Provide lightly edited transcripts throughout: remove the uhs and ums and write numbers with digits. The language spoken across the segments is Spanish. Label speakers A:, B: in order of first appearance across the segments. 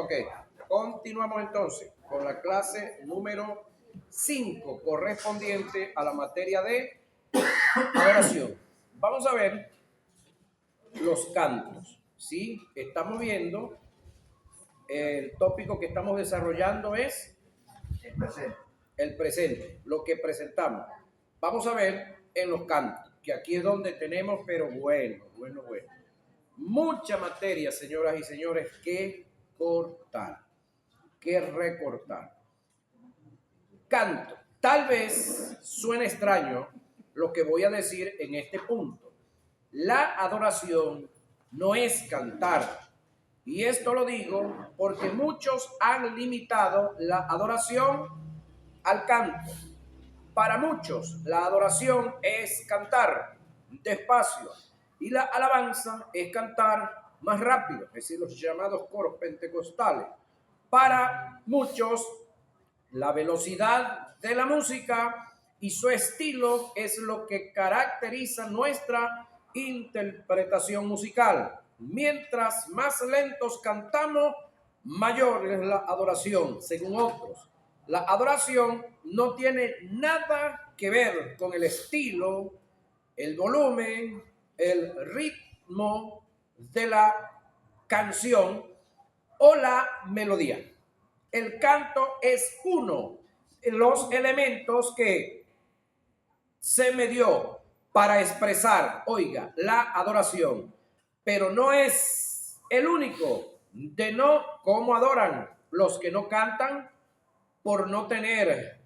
A: Ok, continuamos entonces con la clase número 5 correspondiente a la materia de adoración. Vamos a ver los cantos, ¿sí? Estamos viendo, el tópico que estamos desarrollando es el presente, lo que presentamos. Vamos a ver en los cantos, que aquí es donde tenemos, pero bueno. Mucha materia, señoras y señores, que cortar, que recortar. Canto. Tal vez suene extraño lo que voy a decir en este punto. La adoración no es cantar. Y esto lo digo porque muchos han limitado la adoración al canto. Para muchos, la adoración es cantar despacio y la alabanza es cantar más rápido, es decir, los llamados coros pentecostales. Para muchos, la velocidad de la música y su estilo es lo que caracteriza nuestra interpretación musical. Mientras más lentos cantamos, mayor es la adoración, según otros. La adoración no tiene nada que ver con el estilo, el volumen, el ritmo de la canción o la melodía. El canto es uno de los elementos que se me dio para expresar, oiga, la adoración, pero no es el único. De no, ¿cómo adoran los que no cantan? Por no tener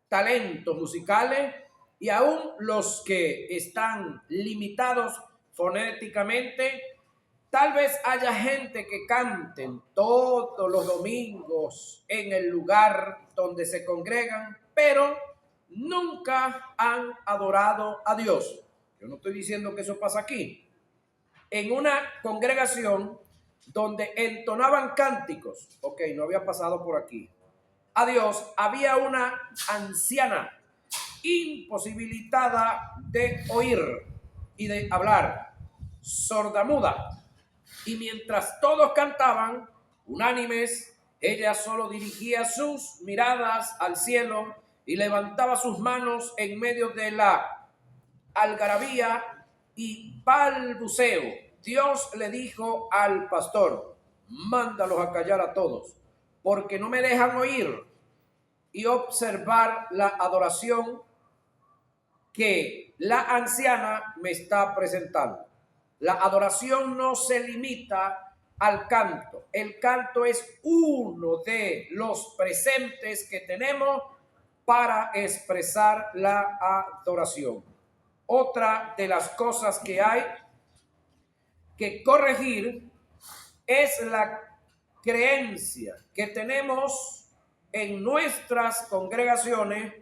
A: talentos musicales, y aún los que están limitados fonéticamente. Tal vez haya gente que canten todos los domingos en el lugar donde se congregan, pero nunca han adorado a Dios. Yo no estoy diciendo que eso pasa aquí. En una congregación donde entonaban cánticos, ok, no había pasado por aquí, a Dios, había una anciana imposibilitada de oír y de hablar, sordamuda. Y mientras todos cantaban, unánimes, ella solo dirigía sus miradas al cielo y levantaba sus manos en medio de la algarabía y balbuceo. Dios le dijo al pastor: mándalos a callar a todos, porque no me dejan oír y observar la adoración que la anciana me está presentando. La adoración no se limita al canto. El canto es uno de los presentes que tenemos para expresar la adoración. Otra de las cosas que hay que corregir es la creencia que tenemos en nuestras congregaciones.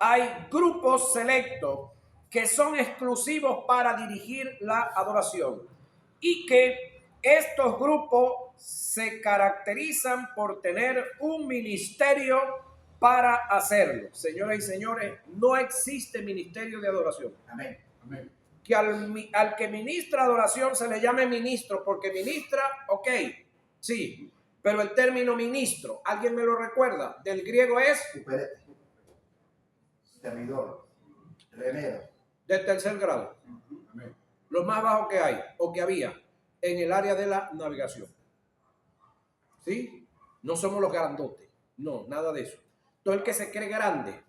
A: Hay grupos selectos que son exclusivos para dirigir la adoración y que estos grupos se caracterizan por tener un ministerio para hacerlo. Señoras y señores, no existe ministerio de adoración.
B: Amén. Amén.
A: Que al que ministra adoración se le llame ministro, porque ministra, ok, sí, pero el término ministro, ¿alguien me lo recuerda? Del griego es
B: servidor, remero.
A: de tercer grado.
B: Amén.
A: Lo más bajo que hay o que había en el área de la navegación. ¿Sí? No somos los grandotes. No, nada de eso. Todo el que se cree grande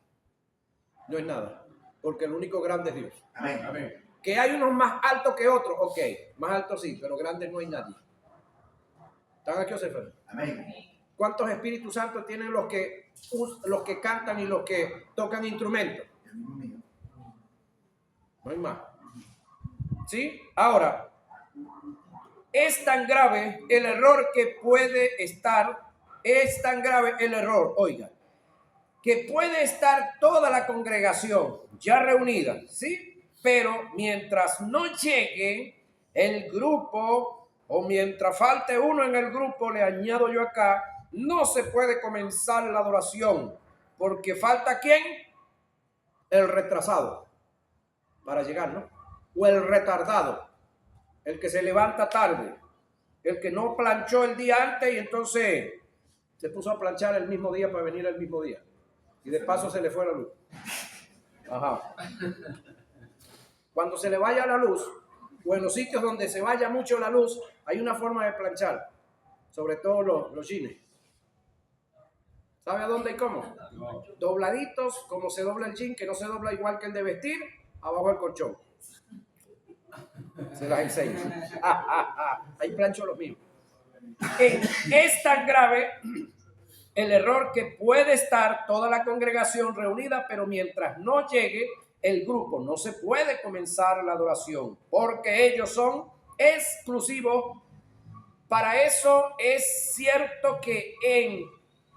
A: no es nada, porque el único grande es Dios.
B: Amén. Amén.
A: Que hay unos más altos que otros, ok, más altos sí, pero grandes no hay nadie. ¿Están aquí o se fueron?
B: Amén.
A: ¿Cuántos Espíritus Santos tienen los que cantan y los que tocan instrumentos? No hay más. ¿Sí? Ahora, es tan grave el error que puede estar, es tan grave el error, oiga, que puede estar toda la congregación ya reunida, ¿sí? Pero mientras no llegue el grupo o mientras falte uno en el grupo, le añado yo acá, no se puede comenzar la adoración, porque falta ¿quién? El retrasado para llegar, ¿no? O el retardado. el que se levanta tarde, el que no planchó el día antes y entonces se puso a planchar el mismo día para venir el mismo día. Y de paso se le fue la luz. Ajá. Cuando se le vaya la luz, o en los sitios donde se vaya mucho la luz, hay una forma de planchar, sobre todo los jeans. ¿Sabe a dónde y cómo?
B: No.
A: Dobladitos, como se dobla el jean, que no se dobla igual que el de vestir, abajo del colchón. Se las enseño. Ahí plancho lo mismo. Es tan grave el error que puede estar toda la congregación reunida, pero mientras no llegue el grupo, no se puede comenzar la adoración, porque ellos son exclusivos. Para eso es cierto que en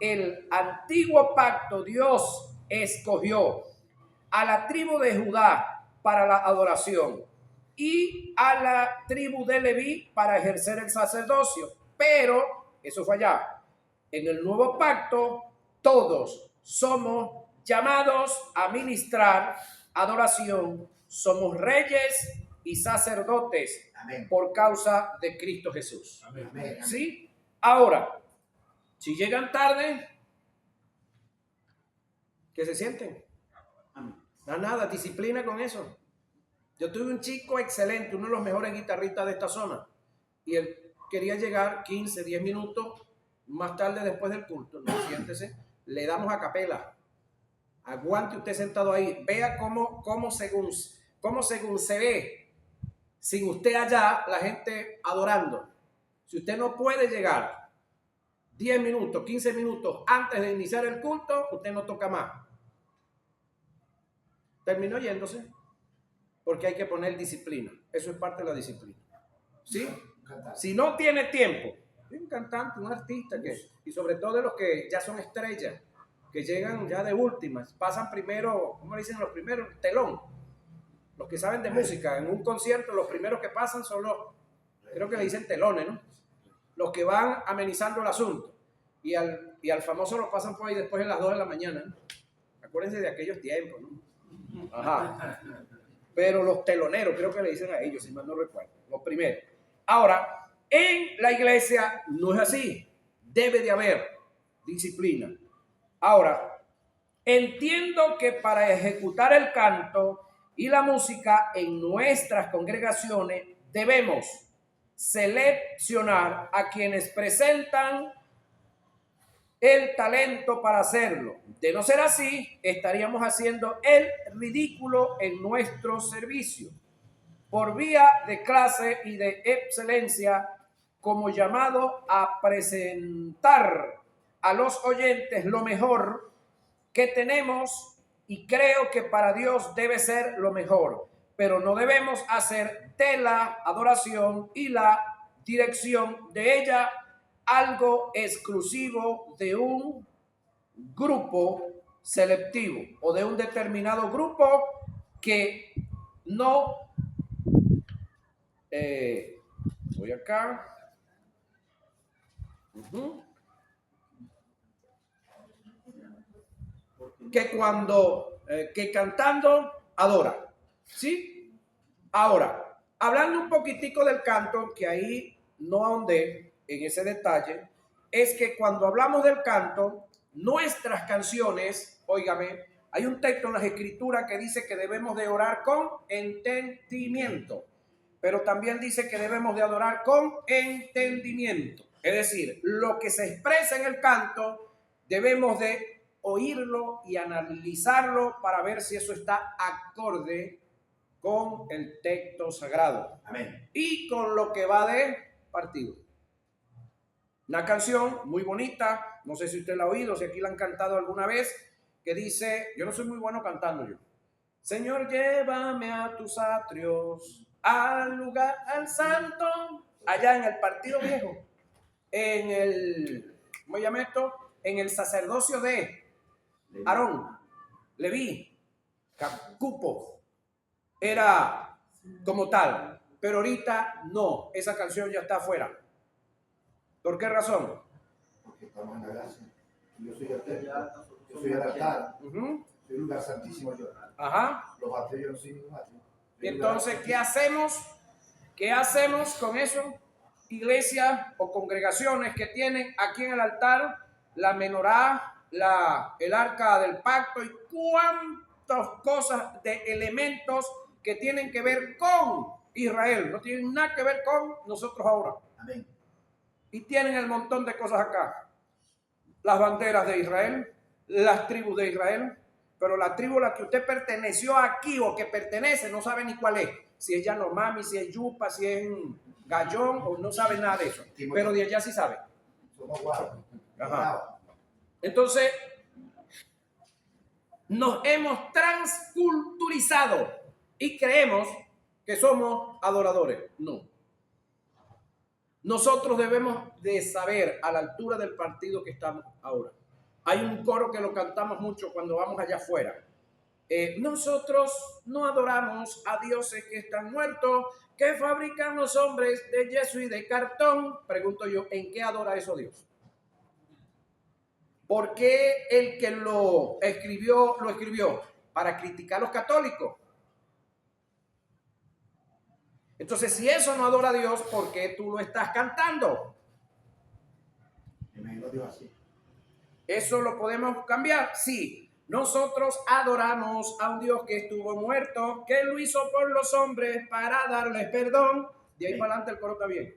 A: el antiguo pacto Dios escogió a la tribu de Judá para la adoración y a la tribu de Leví para ejercer el sacerdocio. Pero eso fue allá. En el nuevo pacto, todos somos llamados a ministrar adoración. Somos reyes y sacerdotes.
B: Amén.
A: Por causa de Cristo Jesús.
B: Amén.
A: ¿Sí? Ahora, si llegan tarde, que se sienten. No, nada, disciplina con eso. Yo tuve un chico excelente, uno de los mejores guitarristas de esta zona, y él quería llegar 15, 10 minutos más tarde después del culto. No, siéntese, le damos a capela. Aguante usted sentado ahí, vea cómo según se ve, sin usted allá, la gente adorando. Si usted no puede llegar 10 minutos, 15 minutos antes de iniciar el culto, usted no toca más. Terminó yéndose, porque hay que poner disciplina. Eso es parte de la disciplina. ¿Sí? Si no tiene tiempo, un cantante, un artista, y sobre todo de los que ya son estrellas, que llegan ya de últimas, pasan primero, ¿cómo le dicen los primeros? Telón. Los que saben de música, en un concierto, los primeros que pasan son creo que le dicen telones, ¿no? Los que van amenizando el asunto. Y al famoso lo pasan por ahí después de las 2 de la mañana, ¿no? Acuérdense de aquellos tiempos, ¿no? Ajá. Pero los teloneros, creo que le dicen a ellos, si mal no recuerdo, los primeros. Ahora, en la iglesia no es así. Debe de haber disciplina. Ahora, entiendo que para ejecutar el canto y la música en nuestras congregaciones debemos seleccionar a quienes presentan el talento para hacerlo. De no ser así, estaríamos haciendo el ridículo en nuestro servicio. Por vía de clase y de excelencia, como llamado a presentar a los oyentes lo mejor que tenemos, y creo que para Dios debe ser lo mejor, pero no debemos hacer de la adoración y la dirección de ella algo exclusivo de un grupo selectivo o de un determinado grupo que no voy acá. Que cuando que cantando adora, ¿sí? Ahora, hablando un poquitico del canto, que ahí no ahondé en ese detalle, es que cuando hablamos del canto, nuestras canciones, óigame, hay un texto en las escrituras que dice que debemos de orar con entendimiento, pero también dice que debemos de adorar con entendimiento. Es decir, lo que se expresa en el canto debemos de oírlo y analizarlo para ver si eso está acorde con el texto sagrado.
B: Amén.
A: Y con lo que va de partido. Una canción muy bonita, no sé si usted la ha oído, si aquí la han cantado alguna vez, que dice, yo no soy muy bueno cantando yo. Señor, llévame a tus atrios, al lugar, al santo, allá en el partido viejo, en el, ¿cómo se llama esto? En el sacerdocio de Aarón, Leví, Cupo, era como tal, pero ahorita no, esa canción ya está afuera. ¿Por qué razón?
B: Porque estamos en la gracia. Yo soy el templo, yo soy el altar, soy el lugar santísimo yo.
A: Ajá.
B: Los atrios, yo no soy ningún atrio.
A: Y entonces, ¿qué hacemos? ¿Qué hacemos con eso? Iglesias o congregaciones que tienen aquí en el altar la menorá, el arca del pacto y cuántas cosas de elementos que tienen que ver con Israel. No tienen nada que ver con nosotros ahora.
B: Amén.
A: Y tienen el montón de cosas acá. Las banderas de Israel, las tribus de Israel, pero la tribu a la que usted perteneció aquí o que pertenece no sabe ni cuál es. Si es Yanomami, si es Yupa, si es Gallón, o no sabe nada de eso. Pero de allá sí sabe. Ajá. Entonces, nos hemos transculturizado y creemos que somos adoradores. No. Nosotros debemos de saber a la altura del partido que estamos ahora. Hay un coro que lo cantamos mucho cuando vamos allá afuera. Nosotros no adoramos a dioses que están muertos, que fabrican los hombres de yeso y de cartón. Pregunto yo, ¿en qué adora eso Dios? ¿Por qué el que lo escribió? Para criticar a los católicos. Entonces, si eso no adora a Dios, ¿por qué tú lo estás cantando? ¿Eso lo podemos cambiar? Sí. Nosotros adoramos a un Dios que estuvo muerto, que lo hizo por los hombres para darles perdón. De ahí para adelante el coro está bien.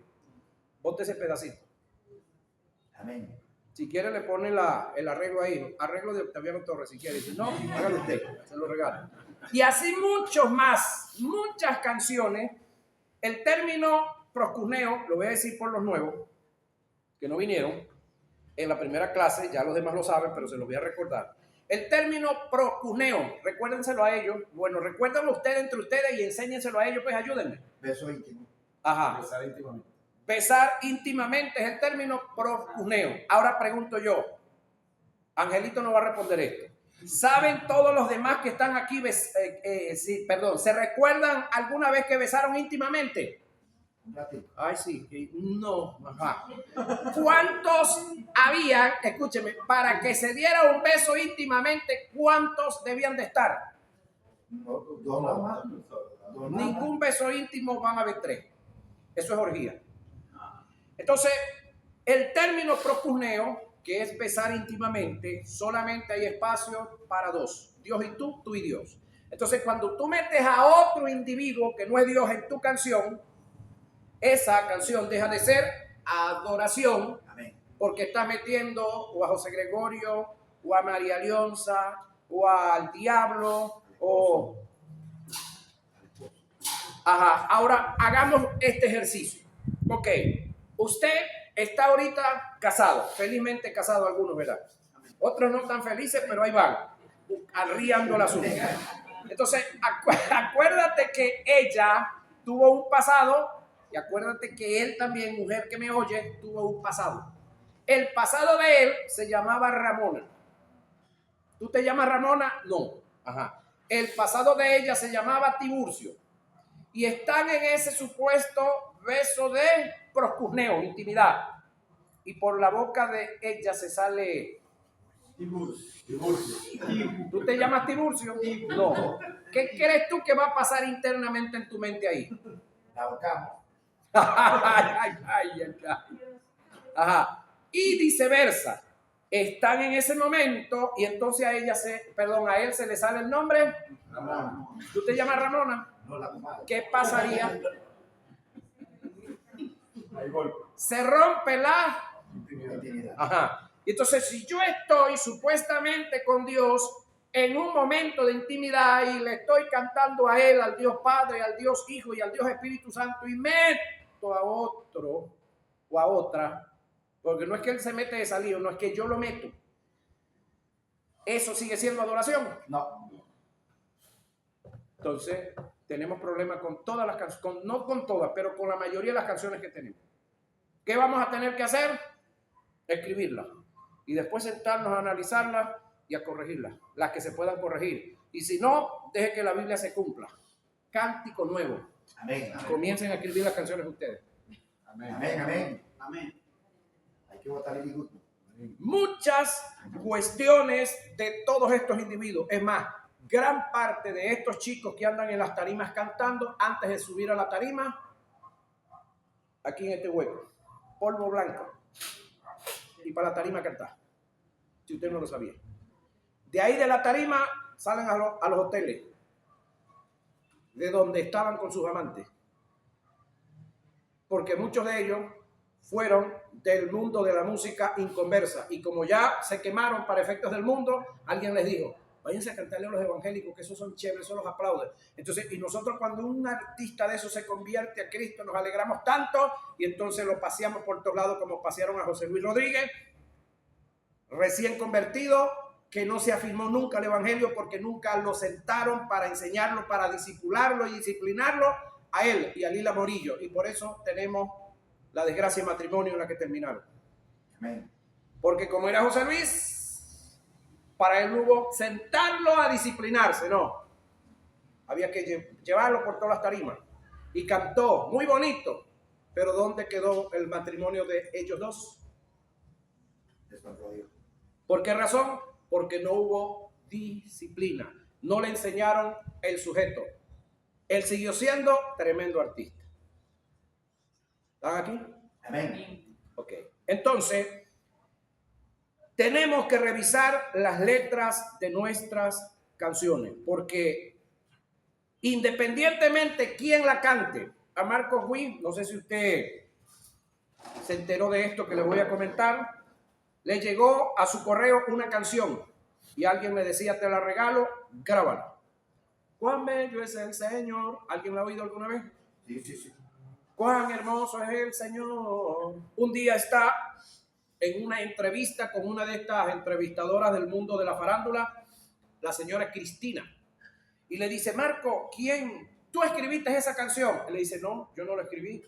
A: Ponte ese pedacito.
B: Amén.
A: Si quiere le pone el arreglo ahí. Arreglo de Octaviano Torres, si quiere. Si no, hágalo usted. Se lo regalo. Y así muchos más, muchas canciones. El término proscuneo, lo voy a decir por los nuevos, que no vinieron en la primera clase, ya los demás lo saben, pero se los voy a recordar. El término proscuneo, recuérdenselo a ellos. Bueno, recuérdenlo ustedes entre ustedes y enséñenselo a ellos, pues ayúdenme.
B: Beso íntimo.
A: Ajá.
B: Besar íntimamente.
A: Besar íntimamente es el término proscuneo. Ahora pregunto yo, Angelito no va a responder esto. ¿Saben todos los demás que están aquí, se recuerdan alguna vez que besaron íntimamente? Ay, sí, no, ajá. ¿Cuántos había, escúcheme, para que se diera un beso íntimamente, cuántos debían de estar? Ningún beso íntimo van a haber 3. Eso es orgía. Entonces, el término proscuneo, que es besar íntimamente, solamente hay espacio para 2. Dios y tú y Dios. Entonces, cuando tú metes a otro individuo que no es Dios en tu canción, esa canción deja de ser adoración. Amén. Porque estás metiendo o a José Gregorio, o a María Leonza, o al diablo, o... Ajá, ahora hagamos este ejercicio. Ok, usted está ahorita casado, felizmente casado algunos, ¿verdad? Otros no tan felices, pero ahí van, arriando la asunto. Entonces, acuérdate que ella tuvo un pasado y acuérdate que él también, mujer que me oye, tuvo un pasado. El pasado de él se llamaba Ramona. ¿Tú te llamas Ramona? No. Ajá. El pasado de ella se llamaba Tiburcio. Y están en ese supuesto beso de proscuneo, intimidad. Y por la boca de ella se sale... Tiburcio. ¿Tú te llamas Tiburcio? No. ¿Qué crees tú que va a pasar internamente en tu mente ahí?
B: La ahorcamos.
A: Ajá. Y viceversa. Están en ese momento y entonces a él se le sale el nombre.
B: Ramona.
A: ¿Tú te llamas Ramona?
B: No, la comadre.
A: ¿Qué pasaría? Se rompe la
B: Intimidad.
A: Ajá. Y entonces, si yo estoy supuestamente con Dios en un momento de intimidad y le estoy cantando a Él, al Dios Padre, al Dios Hijo y al Dios Espíritu Santo, y meto a otro o a otra, porque no es que Él se mete de salido, no es que yo lo meto, ¿eso sigue siendo adoración?
B: No.
A: Entonces, tenemos problemas con todas las canciones, no con todas, pero con la mayoría de las canciones que tenemos. ¿Qué vamos a tener que hacer? Escribirlas. Y después sentarnos a analizarlas y a corregirlas, las que se puedan corregir. Y si no, deje que la Biblia se cumpla. Cántico nuevo.
B: Amén.
A: Comiencen a escribir las canciones ustedes.
B: Amén. Amén. Amén. Amén. Hay que votar el disgusto.
A: Muchas cuestiones de todos estos individuos. Es más, gran parte de estos chicos que andan en las tarimas cantando, antes de subir a la tarima, aquí en este hueco, polvo blanco, y para la tarima cantar, si usted no lo sabía. De ahí de la tarima salen a los hoteles, de donde estaban con sus amantes, porque muchos de ellos fueron del mundo de la música inconversa, y como ya se quemaron para efectos del mundo, alguien les dijo, váyanse a cantarle a los evangélicos, que esos son chéveres, esos los aplauden. Entonces, y nosotros cuando un artista de eso se convierte a Cristo, nos alegramos tanto, y entonces lo paseamos por todos lados, como pasearon a José Luis Rodríguez, recién convertido, que no se afirmó nunca el evangelio, porque nunca lo sentaron para enseñarlo, para discipularlo y disciplinarlo a él y a Lila Morillo, y por eso tenemos la desgracia de matrimonio en la que terminaron.
B: Amén.
A: Porque como era José Luis, para él no hubo sentarlo a disciplinarse, no. Había que llevarlo por todas las tarimas. Y cantó muy bonito, pero ¿dónde quedó el matrimonio de ellos dos? ¿Por qué razón? Porque no hubo disciplina. No le enseñaron el sujeto. Él siguió siendo tremendo artista. ¿Están aquí?
B: Amén.
A: Ok. Entonces, tenemos que revisar las letras de nuestras canciones, porque independientemente quién la cante, a Marcos Witt, no sé si usted se enteró de esto que le voy a comentar, le llegó a su correo una canción y alguien le decía, te la regalo, grábala. Cuán bello es el Señor. ¿Alguien la ha oído alguna vez?
B: Sí, sí, sí.
A: Cuán hermoso es el Señor. Un día está en una entrevista con una de estas entrevistadoras del mundo de la farándula, la señora Cristina, y le dice, Marco, ¿tú escribiste esa canción? Y le dice, no, yo no la escribí.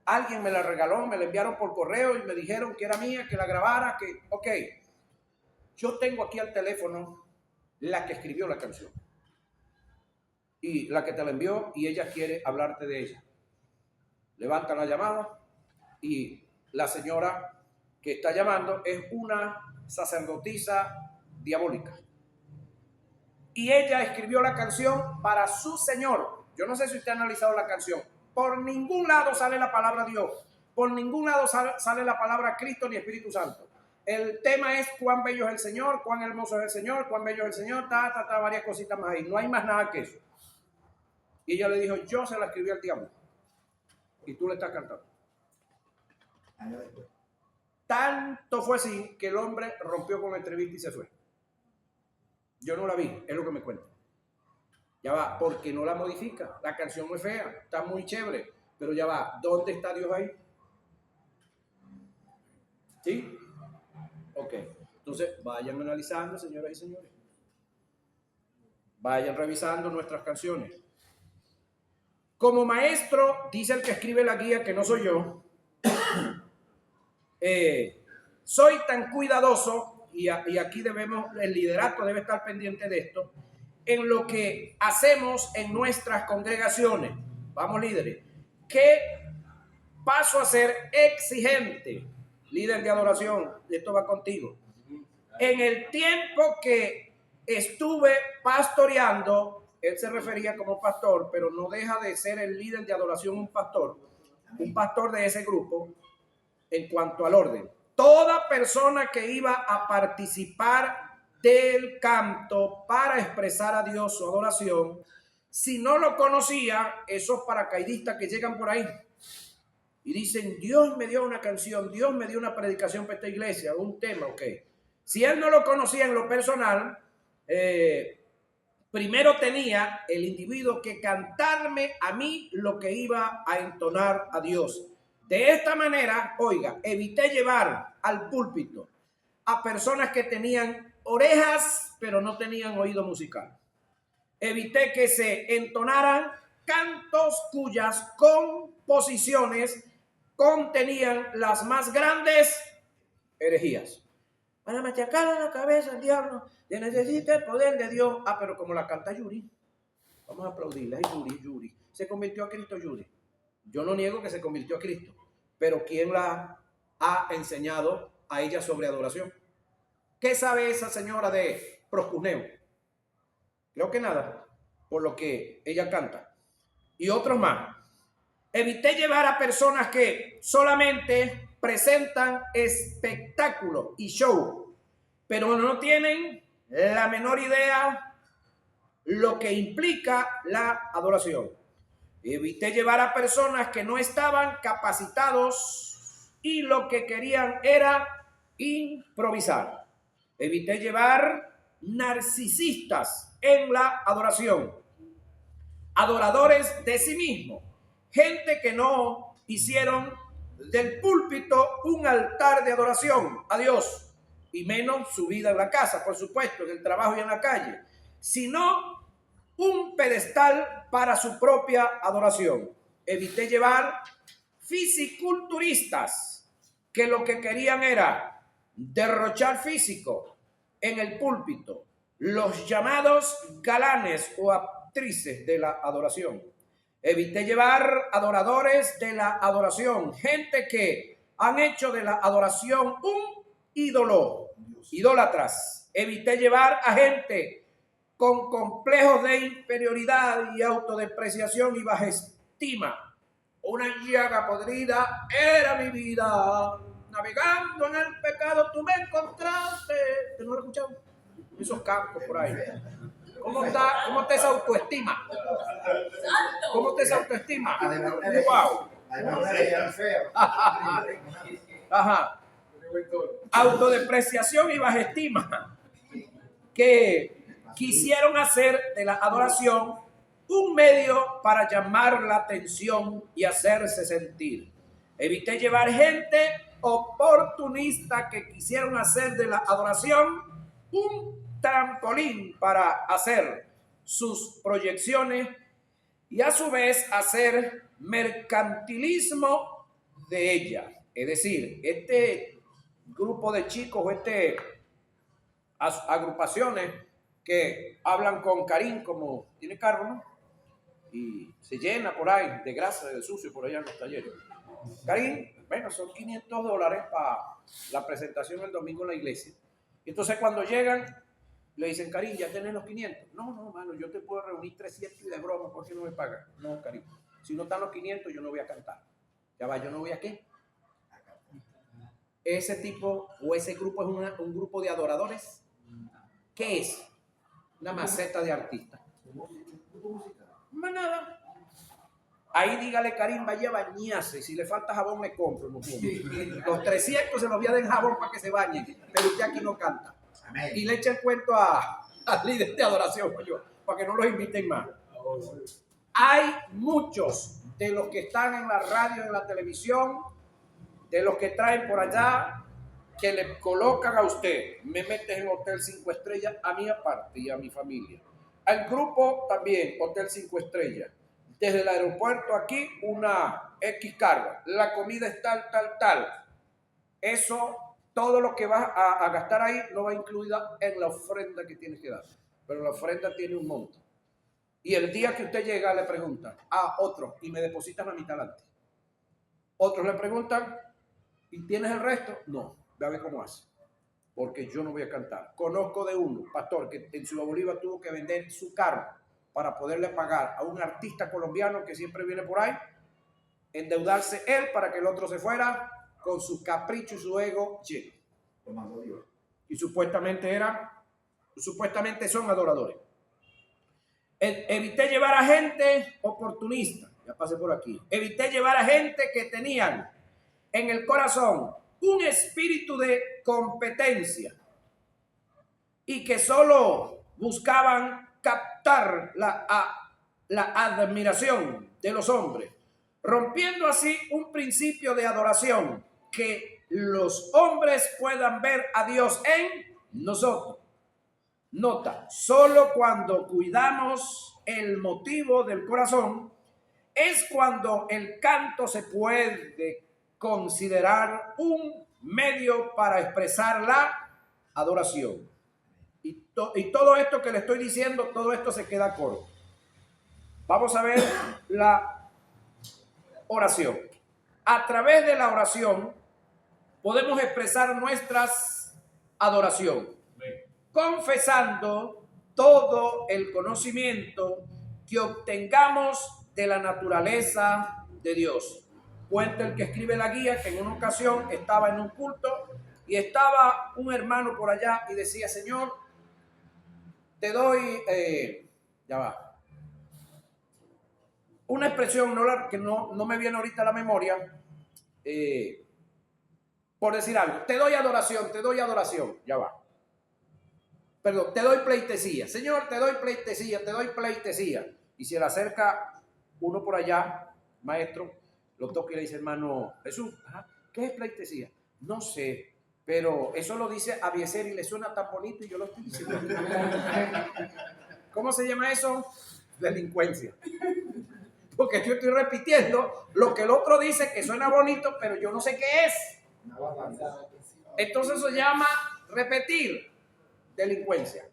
A: Alguien me la regaló, me la enviaron por correo y me dijeron que era mía, que la grabara, que, ok. Yo tengo aquí al teléfono la que escribió la canción y la que te la envió, y ella quiere hablarte de ella. Levantan la llamada y la señora que está llamando es una sacerdotisa diabólica. Y ella escribió la canción para su Señor. Yo no sé si usted ha analizado la canción. Por ningún lado sale la palabra Dios. Por ningún lado sale la palabra Cristo ni Espíritu Santo. El tema es cuán bello es el Señor, cuán hermoso es el Señor, cuán bello es el Señor, varias cositas más ahí. No hay más nada que eso. Y ella le dijo, yo se la escribí al diablo. Y tú le estás cantando.
B: Años después.
A: Tanto fue así que el hombre rompió con la entrevista y se fue. Yo no la vi, es lo que me cuenta. Ya va, porque no la modifica. La canción es fea, está muy chévere, pero ya va, ¿dónde está Dios ahí? ¿Sí? Ok. Entonces, vayan analizando, señoras y señores. Vayan revisando nuestras canciones. Como maestro, dice el que escribe la guía, que no soy yo, soy tan cuidadoso, y aquí el liderato debe estar pendiente de esto, en lo que hacemos en nuestras congregaciones. Vamos, líderes, que paso a ser exigente, líder de adoración, esto va contigo. En el tiempo que estuve pastoreando, él se refería como pastor, pero no deja de ser el líder de adoración, un pastor de ese grupo, en cuanto al orden. Toda persona que iba a participar del canto para expresar a Dios su adoración, si no lo conocía, esos paracaidistas que llegan por ahí y dicen, Dios me dio una canción, Dios me dio una predicación para esta iglesia, un tema, ok. Si él no lo conocía en lo personal, primero tenía el individuo que cantarme a mí lo que iba a entonar a Dios. De esta manera, oiga, evité llevar al púlpito a personas que tenían orejas, pero no tenían oído musical. Evité que se entonaran cantos cuyas composiciones contenían las más grandes herejías. Para machacar la cabeza al diablo, que necesita el poder de Dios. Ah, pero como la canta Yuri, vamos a aplaudirla. Yuri. Se convirtió a Cristo, Yuri. Yo no niego que se convirtió a Cristo, pero ¿quién la ha enseñado a ella sobre adoración? ¿Qué sabe esa señora de proscuneo? Creo que nada, por lo que ella canta. Y otros más. Evité llevar a personas que solamente presentan espectáculo y show, pero no tienen la menor idea lo que implica la adoración. Evité llevar a personas que no estaban capacitados y lo que querían era improvisar. Evité llevar narcisistas en la adoración, adoradores de sí mismos, gente que no hicieron del púlpito un altar de adoración a Dios, y menos su vida en la casa, por supuesto, en el trabajo y en la calle, sino un pedestal para su propia adoración. Evité llevar fisiculturistas que lo que querían era derrochar físico en el púlpito, los llamados galanes o actrices de la adoración. Evité llevar adoradores de la adoración, gente que han hecho de la adoración un ídolo, idólatras. Evité llevar a gente con complejos de inferioridad y autodepreciación y baja estima. Una llaga podrida era mi vida. Navegando en el pecado tú me encontraste. ¿Te no lo escuchado? Esos campos por ahí. ¿Cómo está esa autoestima? ¿Cómo está esa autoestima? Wow. Ajá. Autodepreciación y baja estima. Que quisieron hacer de la adoración un medio para llamar la atención y hacerse sentir. Evité llevar gente oportunista que quisieron hacer de la adoración un trampolín para hacer sus proyecciones y a su vez hacer mercantilismo de ella. Es decir, este grupo de chicos, agrupaciones que hablan con Karim, como tiene carro, ¿no? Y se llena por ahí de grasa, de sucio por allá en los talleres. Karim, bueno, son $500 para la presentación el domingo en la iglesia. Y entonces cuando llegan, le dicen, Karim, ¿ya tenés los 500? No, mano, yo te puedo reunir 300 y de broma, ¿por qué no me pagan? No, Karim, si no están los 500, yo no voy a cantar. Ya va, ¿yo no voy a qué? Ese tipo o ese grupo es un grupo de adoradores. ¿Qué es? Una maceta de artistas. Más nada. Ahí dígale, Karim, vaya a bañarse. Si le falta jabón, me compro. Los 300 se los voy a dar en jabón para que se bañen. Pero usted aquí no canta. Y le echa el cuento al líder de adoración, para que no los inviten más. Hay muchos de los que están en la radio, en la televisión, de los que traen por allá, que le colocan a usted, me metes en Hotel 5 Estrellas, a mí aparte y a mi familia. Al grupo también, Hotel 5 Estrellas. Desde el aeropuerto aquí, una X carga. La comida es tal. Eso, todo lo que vas a gastar ahí, no va incluida en la ofrenda que tienes que dar. Pero la ofrenda tiene un monto. Y el día que usted llega, le preguntan a otros y me depositan a mi talante. Otros le preguntan, ¿y tienes el resto? No. Ve a ver cómo hace, porque yo no voy a cantar. Conozco de uno, pastor, que en Ciudad Bolívar tuvo que vender su carro para poderle pagar a un artista colombiano que siempre viene por ahí, endeudarse él para que el otro se fuera con su capricho y su ego lleno. Y supuestamente son adoradores. Evité llevar a gente oportunista, ya pasé por aquí. Evité llevar a gente que tenían en el corazón un espíritu de competencia y que solo buscaban captar la admiración de los hombres, rompiendo así un principio de adoración, que los hombres puedan ver a Dios en nosotros. Nota, solo cuando cuidamos el motivo del corazón es cuando el canto se puede considerar un medio para expresar la adoración. Y todo esto que le estoy diciendo, todo esto se queda corto. Vamos a ver la oración. A través de la oración podemos expresar nuestras adoración, confesando todo el conocimiento que obtengamos de la naturaleza de Dios. Cuenta el que escribe la guía que en una ocasión estaba en un culto y estaba un hermano por allá y decía: Señor, te doy, ya va, una expresión que no me viene ahorita a la memoria, por decir algo, te doy adoración, ya va. Perdón, te doy pleitesía. Señor, te doy pleitesía. Y se le acerca uno por allá, maestro, lo toca y le dice: hermano Jesús, ajá, ¿qué es pleitesía? No sé, pero eso lo dice Abieser y le suena tan bonito y yo lo estoy diciendo. ¿Cómo se llama eso? Delincuencia. Porque yo estoy repitiendo lo que el otro dice que suena bonito, pero yo no sé qué es. Entonces eso se llama repetir, delincuencia.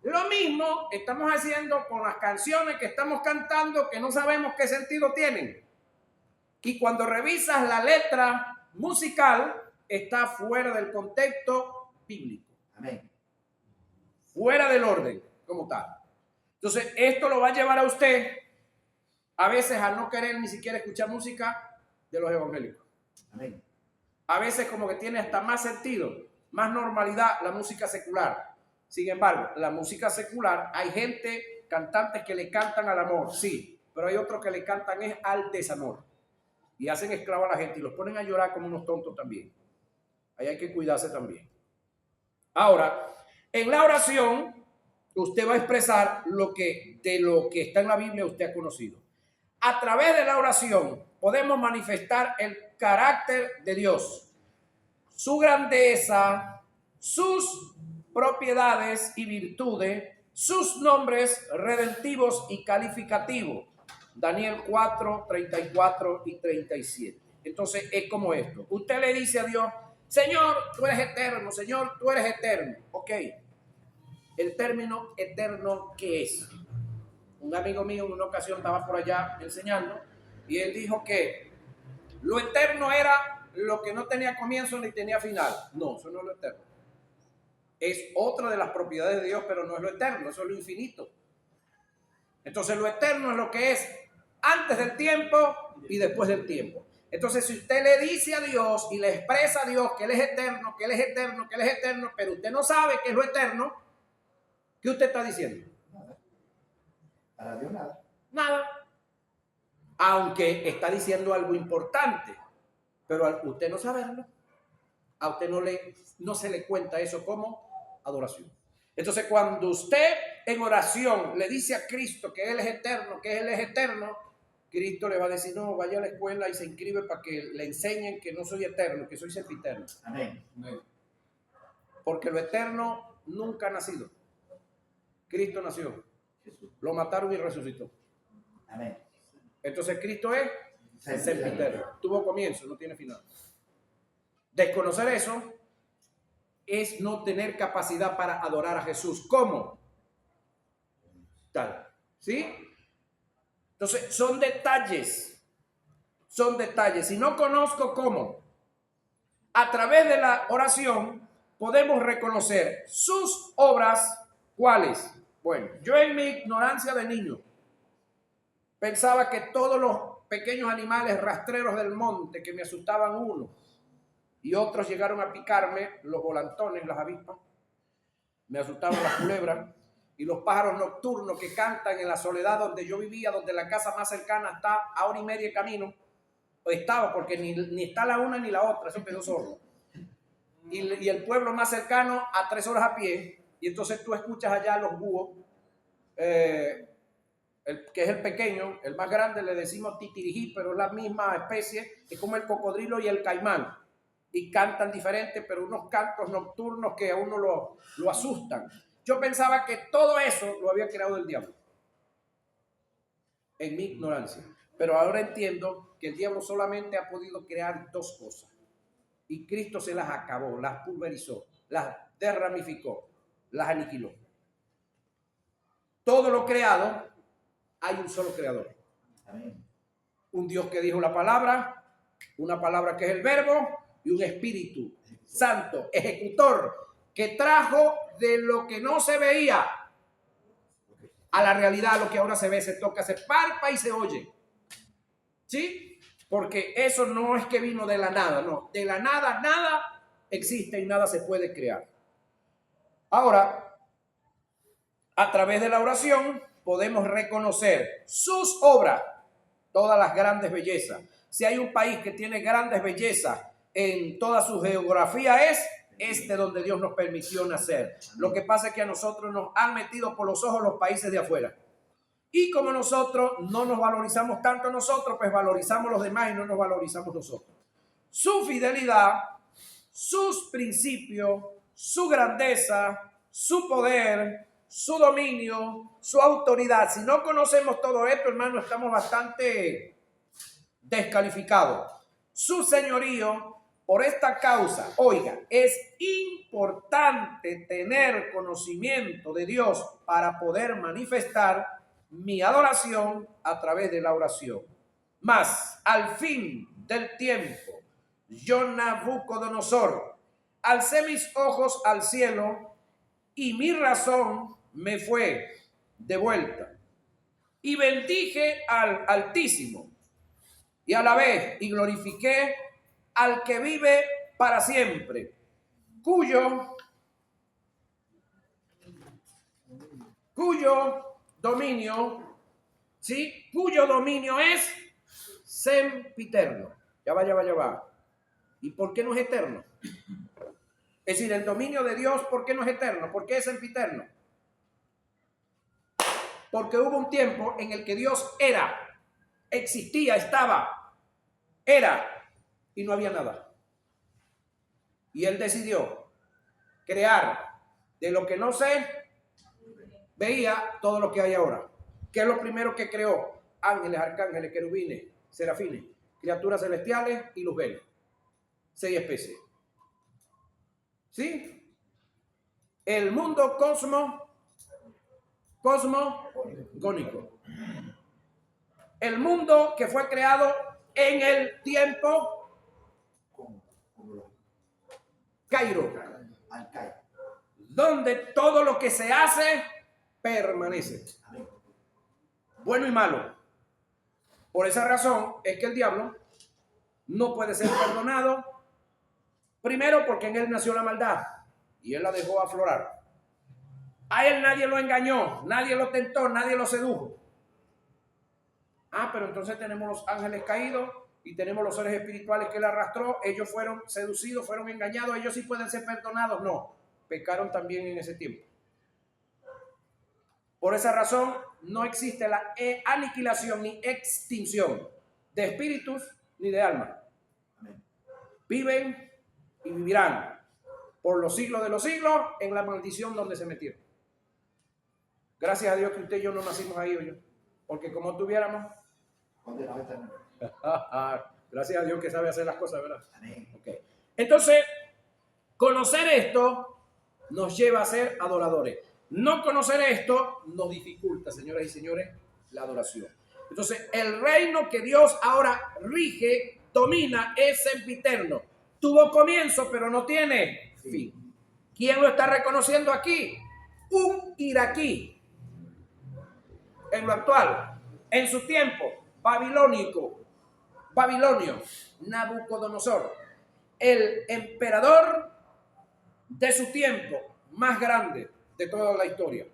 A: Lo mismo estamos haciendo con las canciones que estamos cantando que no sabemos qué sentido tienen. Y cuando revisas la letra musical, está fuera del contexto bíblico.
B: Amén.
A: Fuera del orden, como tal. Entonces, esto lo va a llevar a usted a veces a no querer ni siquiera escuchar música de los evangélicos.
B: Amén.
A: A veces como que tiene hasta más sentido, más normalidad la música secular. Sin embargo, la música secular, hay gente, cantantes que le cantan al amor, sí, pero hay otros que le cantan es al desamor. Y hacen esclavo a la gente y los ponen a llorar como unos tontos también. Ahí hay que cuidarse también. Ahora, en la oración, usted va a expresar de lo que está en la Biblia usted ha conocido. A través de la oración podemos manifestar el carácter de Dios, su grandeza, sus propiedades y virtudes, sus nombres redentivos y calificativos. Daniel 4, 34 y 37. Entonces es como esto. Usted le dice a Dios: Señor, tú eres eterno. Señor, tú eres eterno. Ok. El término eterno, ¿qué es? Un amigo mío en una ocasión estaba por allá enseñando y él dijo que lo eterno era lo que no tenía comienzo ni tenía final. No, eso no es lo eterno. Es otra de las propiedades de Dios, pero no es lo eterno, eso es lo infinito. Entonces lo eterno es lo que es antes del tiempo y después del tiempo. Entonces si usted le dice a Dios y le expresa a Dios que Él es eterno, que Él es eterno, que Él es eterno, pero usted no sabe qué es lo eterno, ¿qué usted está diciendo?
B: Nada. Para Dios nada.
A: Nada. Aunque está diciendo algo importante, pero al usted no saberlo, a usted no se le cuenta eso como adoración. Entonces, cuando usted en oración le dice a Cristo que Él es eterno, Cristo le va a decir: no, vaya a la escuela y se inscribe para que le enseñen que no soy eterno, que soy sempiterno.
B: Amén.
A: Porque lo eterno nunca ha nacido. Cristo nació.
B: Jesús.
A: Lo mataron y resucitó.
B: Amén.
A: Entonces Cristo es sempiterno. Tuvo comienzo, no tiene final. Desconocer eso es no tener capacidad para adorar a Jesús. ¿Cómo? Tal. ¿Sí? Entonces, son detalles. Son detalles. Si no conozco cómo, a través de la oración podemos reconocer sus obras. ¿Cuáles? Bueno, yo en mi ignorancia de niño pensaba que todos los pequeños animales rastreros del monte que me asustaban uno y otros llegaron a picarme, los volantones, las avispas, me asustaban las culebras y los pájaros nocturnos que cantan en la soledad donde yo vivía, donde la casa más cercana está a hora y media de camino, estaba porque ni está la una ni la otra, eso quedó solo. Y el pueblo más cercano a 3 horas a pie, y entonces tú escuchas allá los búhos, que es el pequeño, el más grande le decimos titirijí, pero es la misma especie, es como el cocodrilo y el caimán. Y cantan diferente, pero unos cantos nocturnos que a uno lo asustan. Yo pensaba que todo eso lo había creado el diablo, en mi ignorancia. Pero ahora entiendo que el diablo solamente ha podido crear 2 cosas. Y Cristo se las acabó, las pulverizó, las derramificó, las aniquiló. Todo lo creado, hay un solo creador.
B: Amén.
A: Un Dios que dijo la palabra, una palabra que es el verbo, y un Espíritu Santo, ejecutor, que trajo de lo que no se veía a la realidad, a lo que ahora se ve, se toca, se palpa y se oye. ¿Sí? Porque eso no es que vino de la nada, no. De la nada, nada existe y nada se puede crear. Ahora, a través de la oración podemos reconocer sus obras, todas las grandes bellezas. Si hay un país que tiene grandes bellezas en toda su geografía es este donde Dios nos permitió nacer. Lo que pasa es que a nosotros nos han metido por los ojos los países de afuera. Y como nosotros no nos valorizamos tanto nosotros, pues valorizamos los demás y no nos valorizamos nosotros. Su fidelidad, sus principios, su grandeza, su poder, su dominio, su autoridad. Si no conocemos todo esto, hermano, estamos bastante descalificados. Su señorío, por esta causa, oiga, es importante tener conocimiento de Dios para poder manifestar mi adoración a través de la oración. Mas al fin del tiempo, yo, Nabucodonosor, alcé mis ojos al cielo y mi razón me fue de vuelta. Y bendije al Altísimo y a la vez y glorifiqué al que vive para siempre, cuyo dominio, ¿sí? Cuyo dominio es sempiterno. Ya va. ¿Y por qué no es eterno? Es decir, el dominio de Dios, ¿por qué no es eterno? ¿Por qué es sempiterno? Porque hubo un tiempo en el que Dios era, existía, estaba, era, y no había nada. Y Él decidió crear de lo que no se veía todo lo que hay ahora. ¿Qué es lo primero que creó? Ángeles, arcángeles, querubines, serafines, criaturas celestiales y luzbeles. 6 especies. ¿Sí? El mundo cosmogónico. El mundo que fue creado en el tiempo Cairo, donde todo lo que se hace permanece, bueno y malo. Por esa razón es que el diablo no puede ser perdonado, primero porque en él nació la maldad y él la dejó aflorar. A él nadie lo engañó, nadie lo tentó, nadie lo sedujo. Pero entonces tenemos los ángeles caídos y tenemos los seres espirituales que él arrastró. Ellos fueron seducidos, fueron engañados. Ellos sí pueden ser perdonados. No, pecaron también en ese tiempo. Por esa razón no existe la aniquilación ni extinción de espíritus ni de almas. Viven y vivirán por los siglos de los siglos en la maldición donde se metieron. Gracias a Dios que usted y yo no nacimos ahí, oye, porque como tuviéramos... Gracias a Dios que sabe hacer las cosas, ¿verdad? Okay. Entonces, conocer esto nos lleva a ser adoradores. No conocer esto nos dificulta, señoras y señores, la adoración. Entonces, el reino que Dios ahora rige, domina, es sempiterno. Tuvo comienzo, pero no tiene fin. ¿Quién lo está reconociendo aquí? Un iraquí. En lo actual, en su tiempo, babilonio, Nabucodonosor, el emperador de su tiempo más grande de toda la historia,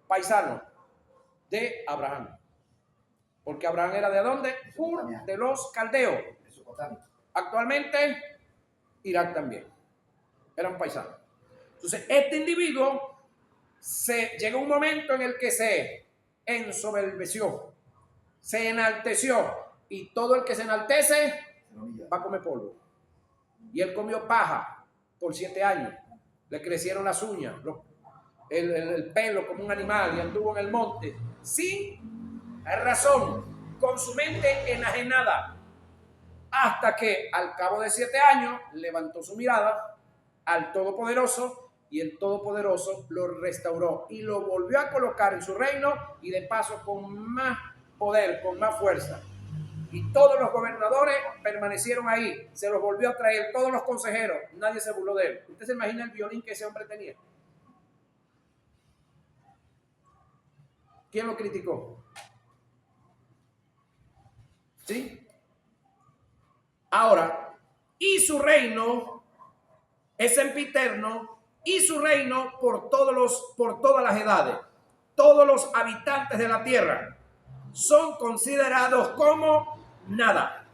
A: paisano de Abraham. Porque Abraham era ¿de dónde? Ur de los caldeos. Actualmente, Irak también. Eran paisanos. Entonces, este individuo llegó un momento en el que se ensoberbeció, se enalteció, y todo el que se enaltece va a comer polvo. Y él comió paja por 7 años. Le crecieron las uñas, el pelo como un animal, y anduvo en el monte sin razón, con su mente enajenada, hasta que al cabo de 7 años levantó su mirada al Todopoderoso, y el Todopoderoso lo restauró y lo volvió a colocar en su reino, y de paso con más poder, con más fuerza. Y todos los gobernadores permanecieron ahí, se los volvió a traer, todos los consejeros, nadie se burló de él. ¿Usted se imagina el violín que ese hombre tenía? ¿Quién lo criticó? ¿Sí? Ahora, y su reino es sempiterno, y su reino por todas las edades. Todos los habitantes de la tierra son considerados como nada.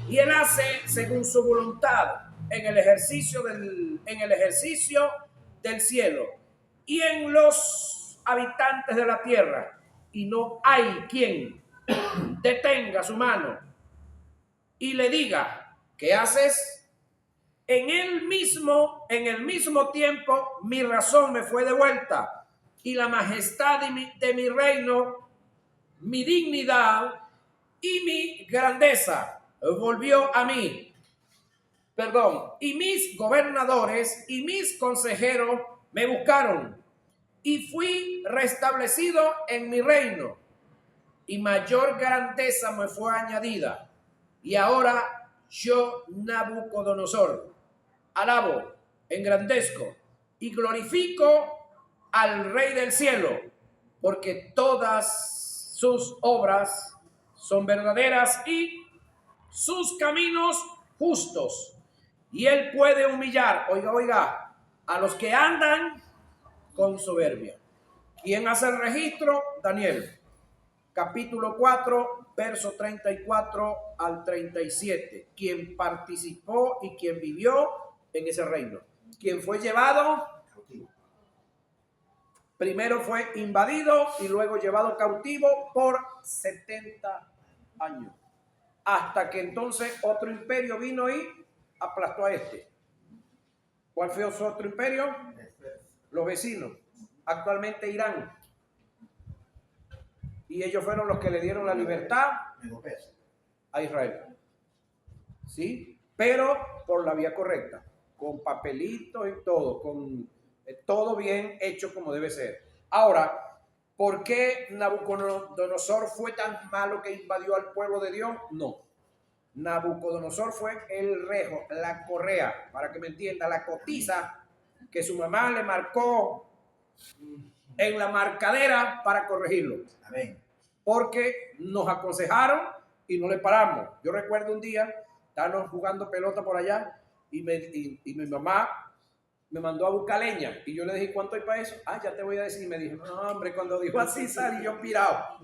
A: Y él hace según su voluntad en el ejercicio del cielo y en los habitantes de la tierra. Y no hay quien detenga su mano y le diga, ¿qué haces? En el mismo tiempo, mi razón me fue devuelta y la majestad de mi reino, mi dignidad y mi grandeza volvió a mí. Y mis gobernadores y mis consejeros me buscaron y fui restablecido en mi reino y mayor grandeza me fue añadida. Y ahora yo, Nabucodonosor, alabo, engrandezco y glorifico al Rey del cielo, porque todas sus obras son verdaderas y sus caminos justos. Y él puede humillar, oiga, a los que andan con soberbia. ¿Quién hace el registro? Daniel, capítulo 4, verso 34 al 37. Quien participó y quien vivió en ese reino. Quien fue llevado, primero fue invadido y luego llevado cautivo por 70 años. Hasta que entonces otro imperio vino y aplastó a este. ¿Cuál fue su otro imperio? Los vecinos. Actualmente Irán. Y ellos fueron los que le dieron la libertad a Israel. ¿Sí? Pero por la vía correcta, con papelitos y todo, con todo bien hecho como debe ser. Ahora, ¿por qué Nabucodonosor fue tan malo que invadió al pueblo de Dios? No. Nabucodonosor fue el rejo, la correa, para que me entienda, la cotiza que su mamá le marcó en la marcadera para corregirlo. Amén. Porque nos aconsejaron y no le paramos. Yo recuerdo un día, estábamos jugando pelota por allá y mi mamá me mandó a buscar leña y yo le dije, ¿cuánto hay para eso? Ah, ya te voy a decir. Y me dijo, no, hombre, cuando dijo así salí yo pirado.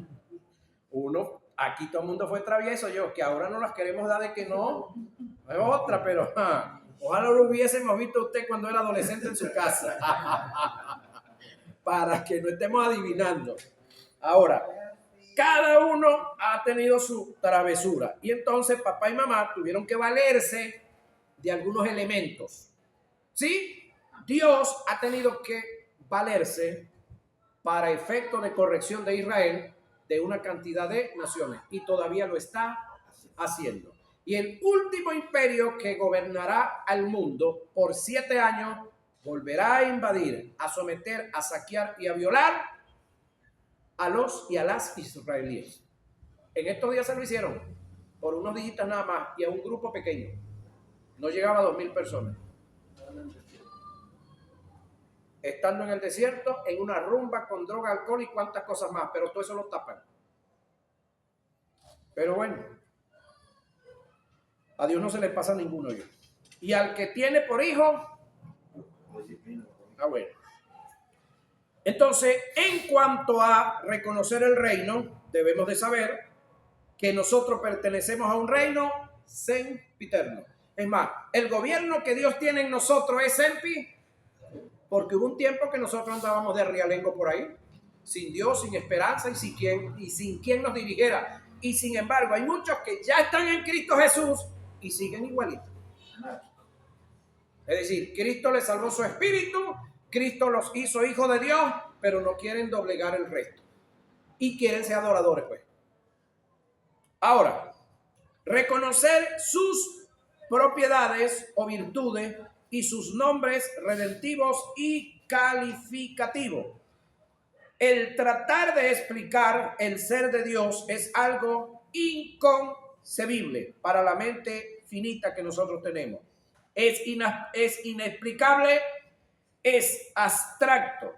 A: Aquí todo el mundo fue travieso, que ahora no las queremos dar de que no es otra, pero ojalá lo hubiésemos visto usted cuando era adolescente en su casa. Para que no estemos adivinando. Ahora, cada uno ha tenido su travesura y entonces papá y mamá tuvieron que valerse de algunos elementos. ¿Sí? Dios ha tenido que valerse para efecto de corrección de Israel de una cantidad de naciones y todavía lo está haciendo. Y el último imperio que gobernará al mundo por 7 años volverá a invadir, a someter, a saquear y a violar a los y a las israelíes. En estos días se lo hicieron por unos dígitos nada más y a un grupo pequeño. No llegaba a 2,000 personas. Estando en el desierto, en una rumba con droga, alcohol y cuantas cosas más, pero todo eso lo tapan. Pero bueno, a Dios no se le pasa a ninguno yo. Y al que tiene por hijo, bueno. Entonces, en cuanto a reconocer el reino, debemos de saber que nosotros pertenecemos a un reino sempiterno. Es más, el gobierno que Dios tiene en nosotros es sempi, porque hubo un tiempo que nosotros andábamos de rialengo por ahí, sin Dios, sin esperanza y sin quien nos dirigiera. Y sin embargo, hay muchos que ya están en Cristo Jesús y siguen igualitos. Es decir, Cristo les salvó su espíritu, Cristo los hizo hijos de Dios, pero no quieren doblegar el resto. Y quieren ser adoradores, pues. Ahora, reconocer sus propiedades o virtudes y sus nombres redentivos y calificativos. El tratar de explicar el ser de Dios es algo inconcebible para la mente finita que nosotros tenemos. Es inexplicable, es abstracto.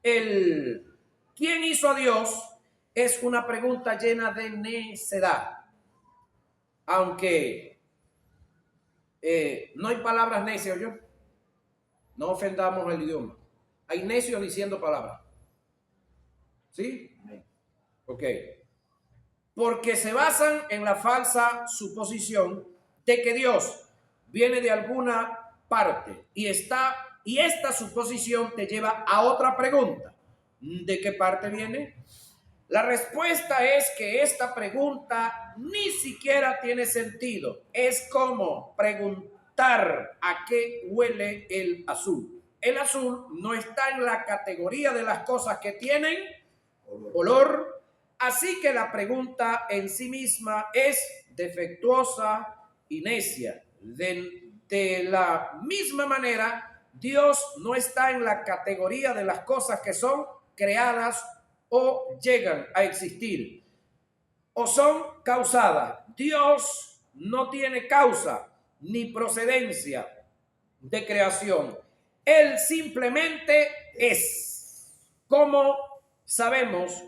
A: El ¿quién hizo a Dios? Es una pregunta llena de necedad. aunque no hay palabras necias, yo. No ofendamos el idioma. Hay necios diciendo palabras. ¿Sí? Ok. Porque se basan en la falsa suposición de que Dios viene de alguna parte y esta suposición te lleva a otra pregunta. ¿De qué parte viene? La respuesta es que esta pregunta ni siquiera tiene sentido. Es como preguntar a qué huele el azul. El azul no está en la categoría de las cosas que tienen olor. Así que la pregunta en sí misma es defectuosa y necia. De la misma manera, Dios no está en la categoría de las cosas que son creadas o llegan a existir o son causadas. Dios no tiene causa ni procedencia de creación. Él simplemente es. ¿Cómo sabemos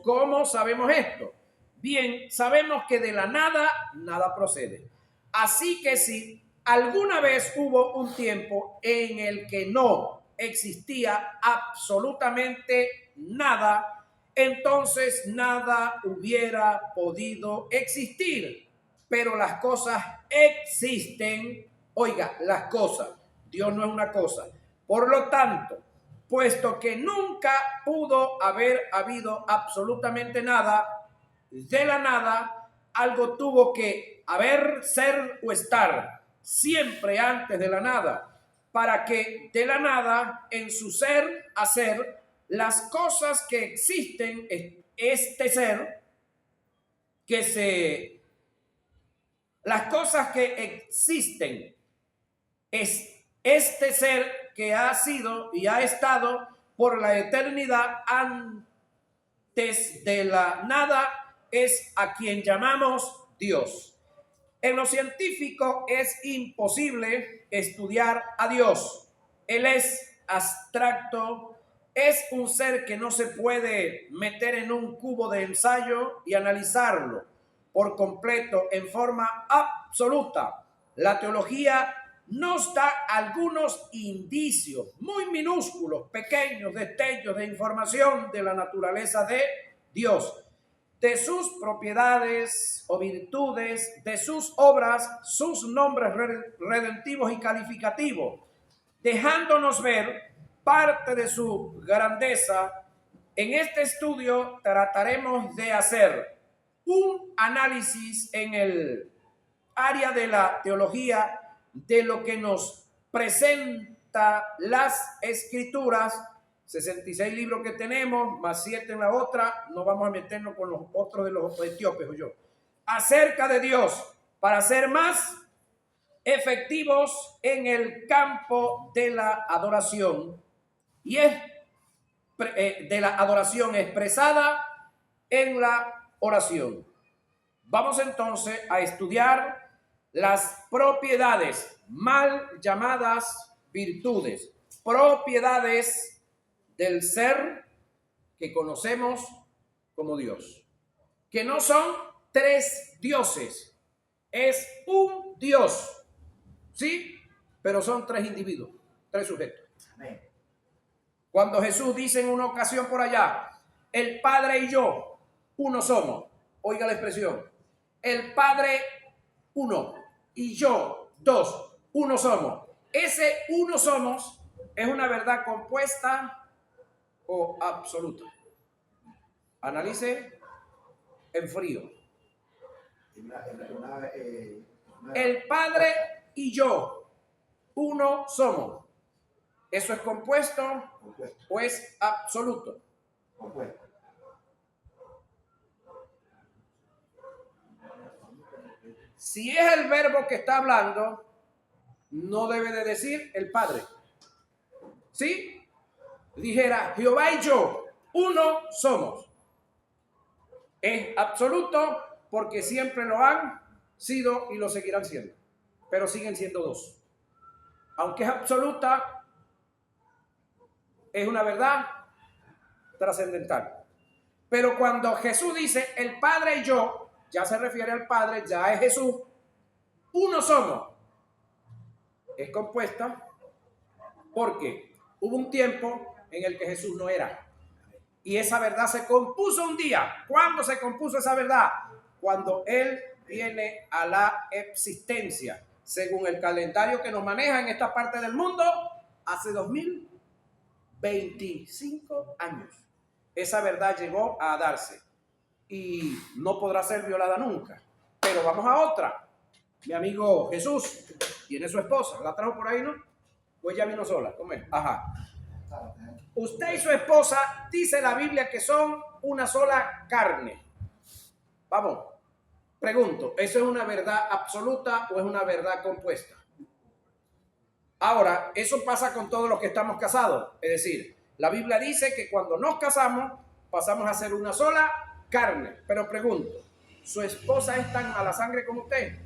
A: esto? Bien, sabemos que de la nada, nada procede. Así que si alguna vez hubo un tiempo en el que no existía absolutamente nada, entonces nada hubiera podido existir. Pero las cosas existen. Oiga, las cosas. Dios no es una cosa. Por lo tanto, puesto que nunca pudo haber habido absolutamente nada, de la nada, algo tuvo que haber, ser o estar siempre antes de la nada, para que de la nada, en su ser, hacer, las cosas que existen, este ser, las cosas que existen, es este ser que ha sido y ha estado por la eternidad antes de la nada, es a quien llamamos Dios. En lo científico es imposible estudiar a Dios. Él es abstracto, es un ser que no se puede meter en un cubo de ensayo y analizarlo por completo en forma absoluta. La teología nos da algunos indicios muy minúsculos, pequeños destellos de información de la naturaleza de Dios, de sus propiedades o virtudes, de sus obras, sus nombres redentivos y calificativos, dejándonos ver parte de su grandeza. En este estudio trataremos de hacer un análisis en el área de la teología de lo que nos presenta las escrituras. 66 libros que tenemos, más 7 en la otra, no vamos a meternos con los otros de los etíopes o yo, acerca de Dios, para ser más efectivos en el campo de la adoración, y es de la adoración expresada en la oración. Vamos entonces a estudiar las propiedades mal llamadas virtudes, propiedades del ser que conocemos como Dios, que no son tres dioses, es un Dios, ¿sí? Pero son tres individuos, tres sujetos. Amén. Cuando Jesús dice en una ocasión por allá, el Padre y yo, uno somos, oiga la expresión, el Padre uno y yo dos, uno somos. Ese uno somos es una verdad compuesta o absoluta. Analice en frío. El Padre y yo, uno somos. ¿Eso es compuesto o es absoluto? Compuesto. Si es el verbo que está hablando, no debe de decir el Padre. ¿Sí? Dijera Jehová y yo, uno somos. Es absoluto porque siempre lo han sido y lo seguirán siendo. Pero siguen siendo dos. Aunque es absoluta, es una verdad trascendental. Pero cuando Jesús dice el Padre y yo, ya se refiere al Padre, ya es Jesús. uno somos, es compuesta porque hubo un tiempo en el que Jesús no era. Y esa verdad se compuso un día. ¿Cuándo se compuso esa verdad? Cuando Él viene a la existencia, según el calendario que nos maneja en esta parte del mundo, hace 2025 años. Esa verdad llegó a darse y no podrá ser violada nunca. Pero vamos a otra. Mi amigo Jesús tiene su esposa. ¿La trajo por ahí, no? Pues ya vino sola. ¿Cómo es? Ajá. Usted y su esposa, dice la Biblia que son una sola carne. Vamos, pregunto, ¿eso es una verdad absoluta o es una verdad compuesta? Ahora, eso pasa con todos los que estamos casados. Es decir, la Biblia dice que cuando nos casamos, pasamos a ser una sola carne. Pero pregunto, ¿su esposa es tan mala sangre como usted?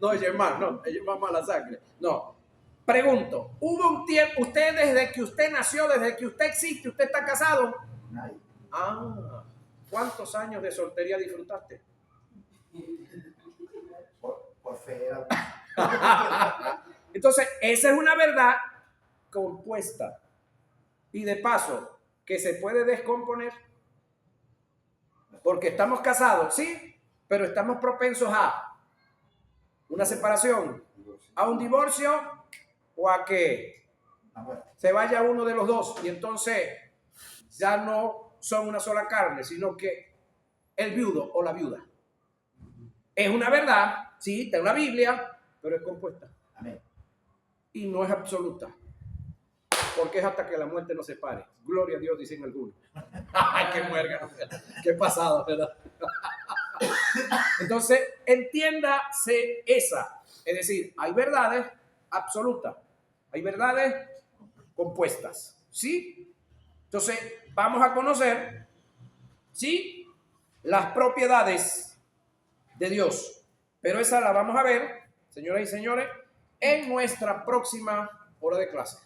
A: No, ella es más, no, ella es más mala sangre. No. Pregunto, ¿hubo un tiempo, usted desde que usted nació, desde que usted existe, usted está casado?
B: Nadie.
A: Ah, ¿cuántos años de soltería disfrutaste?
B: Por fea.
A: Entonces, esa es una verdad compuesta. Y de paso, que se puede descomponer. Porque estamos casados, sí, pero estamos propensos a una separación, a un divorcio o a que se vaya uno de los dos y entonces ya no son una sola carne, sino que el viudo o la viuda. Es una verdad, sí, está en la Biblia, pero es compuesta.
B: Amén.
A: Y no es absoluta. Porque es hasta que la muerte nos separe. Gloria a Dios, dicen algunos. ¡Ay, qué muerga! ¡Qué pasado, ¿verdad? Entonces, entiéndase esa. Es decir, hay verdades absolutas. Hay verdades compuestas. ¿Sí? Entonces, vamos a conocer, ¿sí?, las propiedades de Dios. Pero esa la vamos a ver, señoras y señores, en nuestra próxima hora de clase.